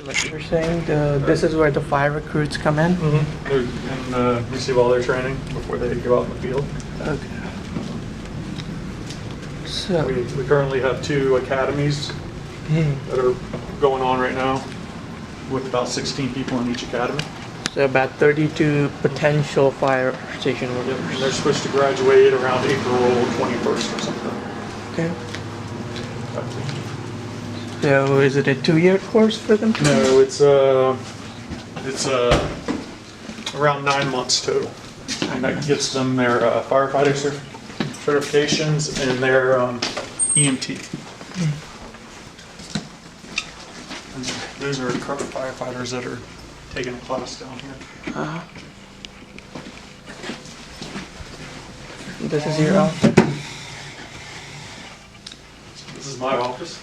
what you're saying, this is where the fire recruits come in? Mm-hmm. And receive all their training before they go out in the field. Okay. So, We currently have 2 academies that are going on right now with about 16 people in each academy. so about 32 potential fire station And workers. they're supposed to graduate around April 21st or something. Okay. So is it a 2-year course for them? No, it's around 9 months total, and that gets them their firefighter certifications and their EMT. And those are current firefighters that are taking a class down here. This is your outfit? This is my office.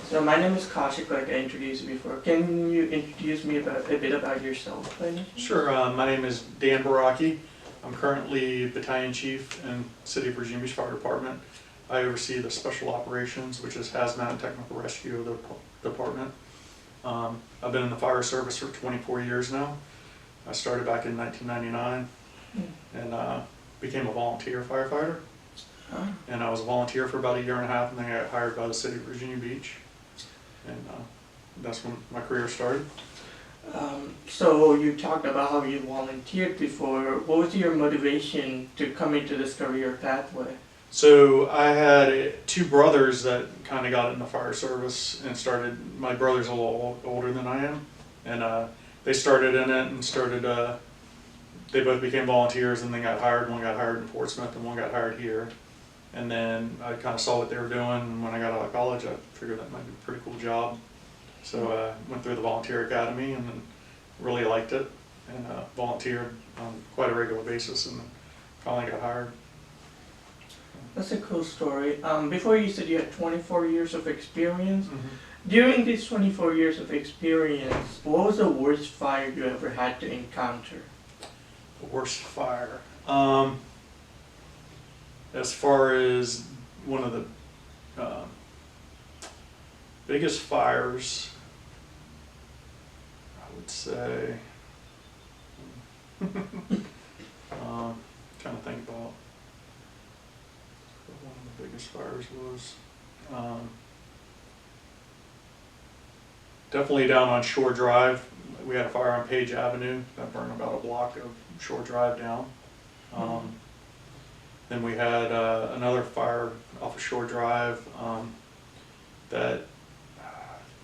So my name is Kaushik, like I introduced you before. Can you introduce me a bit about yourself, please? Sure. My name is Dan Barakey. I'm currently Battalion Chief in City of Virginia Beach Fire Department. I oversee the Special Operations, which is Hazmat and Technical Rescue of the department. I've been in the fire service for 24 years now. I started back in 1999 and became a volunteer firefighter. And I was a volunteer for about 1.5 years, and then I got hired by the City of Virginia Beach. And that's when my career started. So you talked about how you volunteered before. What was your motivation to come into this career pathway? So I had 2 brothers that kind of got in the fire service and started. My brother's a little older than I am, and they started in it and started. They both became volunteers and then got hired. One got hired in Portsmouth and one got hired here. And then I kind of saw what they were doing, and when I got out of college, I figured that might be a pretty cool job. So I went through the volunteer academy and then really liked it, and volunteered on quite a regular basis, and finally got hired. That's a cool story. Before you said you had 24 years of experience. During these 24 years of experience, what was the worst fire you ever had to encounter? The worst fire. As far as one of the biggest fires, I would say, trying to think about what one of the biggest fires was. Definitely down on Shore Drive. We had a fire on Page Avenue that burned about a block of Shore Drive down. Then we had another fire off of Shore Drive that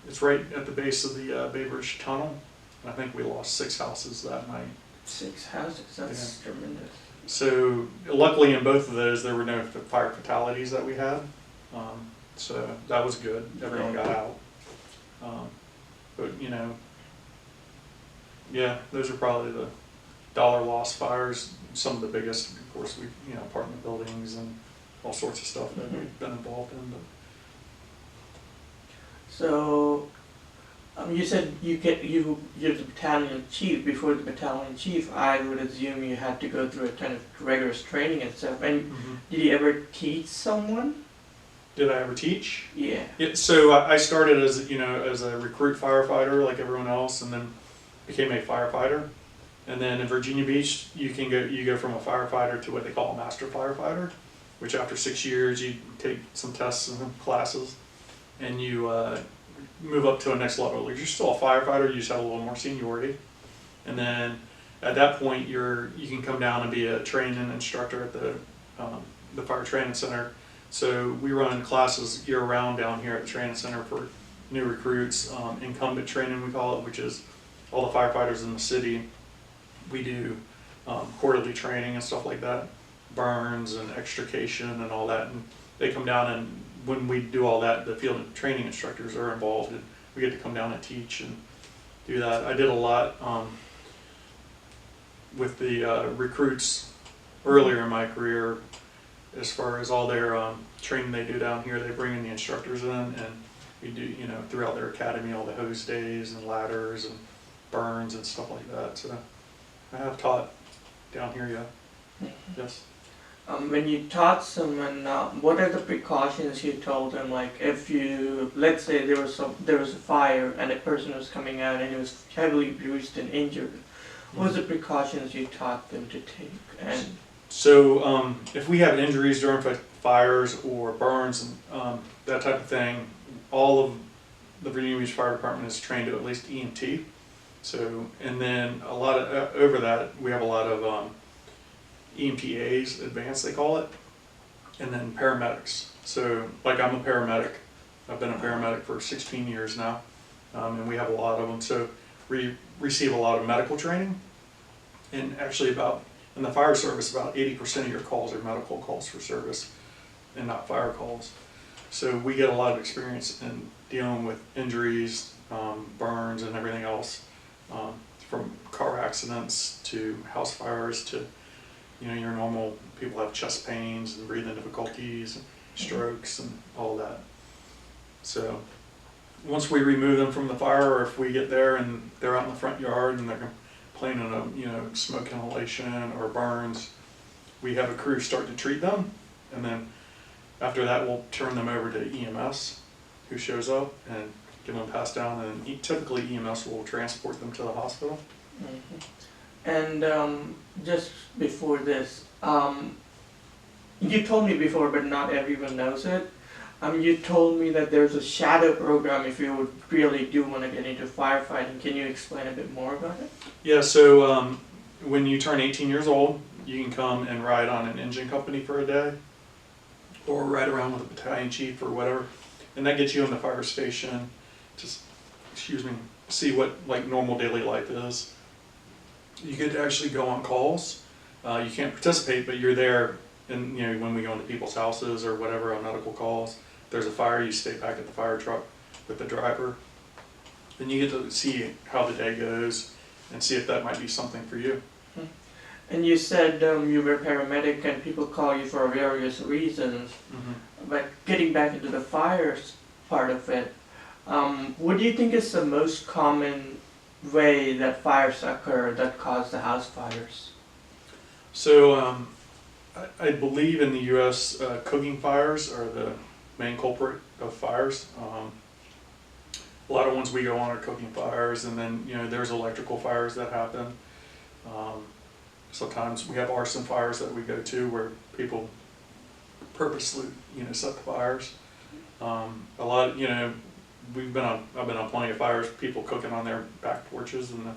it's right at the base of the Bay Bridge Tunnel. And I think we lost 6 houses that night. 6 houses, that's tremendous. So luckily in both of those there were no fire fatalities that we had. So that was good, everyone got out. But you know, yeah, those are probably the dollar loss fires. Some of the biggest, of course, we apartment buildings and all sorts of stuff that we've been involved in. But. So, you said you're the battalion chief. Before the battalion chief, I would assume you had to go through a kind of rigorous training and stuff. And did you ever teach someone? Did I ever teach? Yeah. So I started as as a recruit firefighter like everyone else, and then became a firefighter. And then in Virginia Beach, you go from a firefighter to what they call a master firefighter, which after 6 years you take some tests and classes, and you move up to a next level. You're still a firefighter, you just have a little more seniority. And then at that point, you can come down and be a training instructor at the fire training center. So we run classes year round down here at the training center for new recruits, incumbent training we call it, which is all the firefighters in the city. We do quarterly training and stuff like that, burns and extrication and all that, and they come down, and when we do all that, the field training instructors are involved, and we get to come down and teach and do that. I did a lot with the recruits earlier in my career, as far as all their training they do down here. They bring in the instructors in, and we do, throughout their academy, all the hose days and ladders and burns and stuff like that. So I have taught down here, yeah. Yes. when you taught someone, what are the precautions you told them? Like if you, let's say there was a fire and a person was coming out and he was heavily bruised and injured, what was the precautions you taught them to take? And So if we have injuries during fires or burns and that type of thing, all of the Virginia Beach Fire Department is trained to at least EMT. So, and then a lot of, over that, we have a lot of EMTAs, advanced they call it, and then paramedics. So, like I'm a paramedic. I've been a paramedic for 16 years now, and we have a lot of them. So we receive a lot of medical training, and actually in the fire service, about 80% of your calls are medical calls for service and not fire calls. So we get a lot of experience in dealing with injuries, burns and everything else, from car accidents to house fires to, you know, your normal people have chest pains and breathing difficulties and strokes and all that. So once we remove them from the fire, or if we get there and they're out in the front yard and they're complaining of, you know, smoke inhalation or burns, we have a crew start to treat them, and then after that we'll turn them over to EMS, who shows up and give them passed down, and typically EMS will transport them to the hospital. And just before this, you told me before, but not everyone knows it. You told me that there's a shadow program if you would really do want to get into firefighting. Can you explain a bit more about it? Yeah, so when you turn 18 years old, you can come and ride on an engine company for a day, or ride around with a battalion chief or whatever, and that gets you in the fire station to, see what like normal daily life is. You get to actually go on calls. You can't participate, but you're there. And you know, when we go into people's houses or whatever on medical calls, if there's a fire, you stay back at the fire truck with the driver. Then you get to see how the day goes and see if that might be something for you. And you said you were a paramedic and people call you for various reasons. But getting back into the fires part of it, what do you think is the most common way that fires occur that cause the house fires? So I believe in the U.S. Cooking fires are the main culprit of fires. A lot of ones we go on are cooking fires, and then you know there's electrical fires that happen. Sometimes we have arson fires that we go to where people purposely set the fires. A lot, I've been on plenty of fires. People cooking on their back porches, and the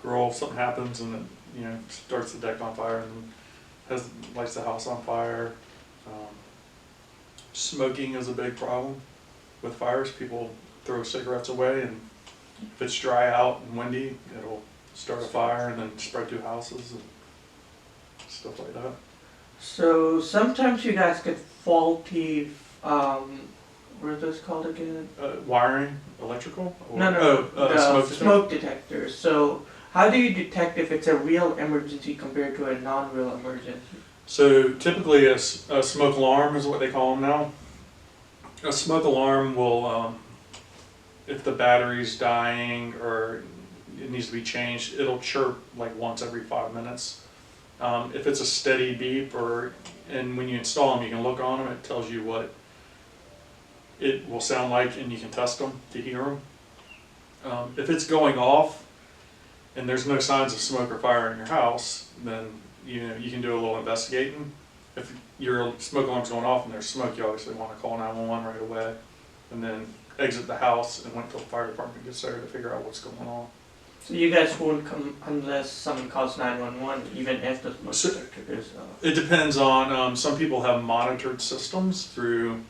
grill, something happens, and it starts the deck on fire and lights the house on fire. Smoking is a big problem with fires. People throw cigarettes away, and if it's dry out and windy, it'll start a fire and then spread through houses and stuff like that. So sometimes you guys get faulty, what are those called again? Wiring, electrical? Or, no, smoke detectors. So how do you detect if it's a real emergency compared to a non-real emergency? So typically a smoke alarm is what they call them now. A smoke alarm will, if the battery's dying or it needs to be changed, it'll chirp like once every 5 minutes. If it's a steady beep, and when you install them, you can look on them, it tells you what it will sound like, and you can test them to hear them. If it's going off and there's no signs of smoke or fire in your house, then you can do a little investigating. If your smoke alarm's going off and there's smoke, you obviously want to call 911 right away, and then exit the house and wait until the fire department gets there to figure out what's going on. So you guys won't come unless someone calls 911, even if the smoke detector is off? It depends on, some people have monitored systems through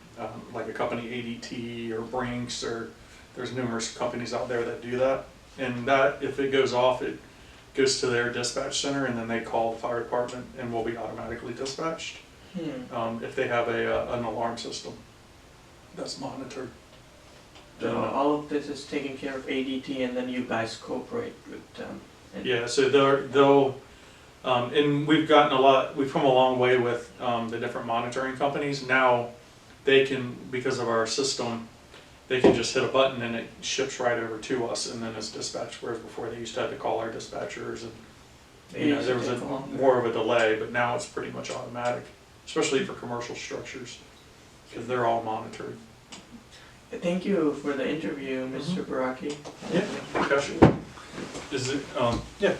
like a company, ADT or Brinks, or there's numerous companies out there that do that. And that, if it goes off, it goes to their dispatch center, and then they call the fire department and will be automatically dispatched. If they have an alarm system that's monitored. So all of this is taken care of ADT, and then you guys cooperate with them. Yeah, so they'll and we've come a long way with the different monitoring companies. Now they can, because of our system, they can just hit a button and it ships right over to us, and then it's dispatched, whereas before they used to have to call our dispatchers, and there was more of a delay, but now it's pretty much automatic. especially for commercial structures, because they're all monitored. Thank you for the interview, Mr. Barakey. Yeah, discussion. Is it, yeah.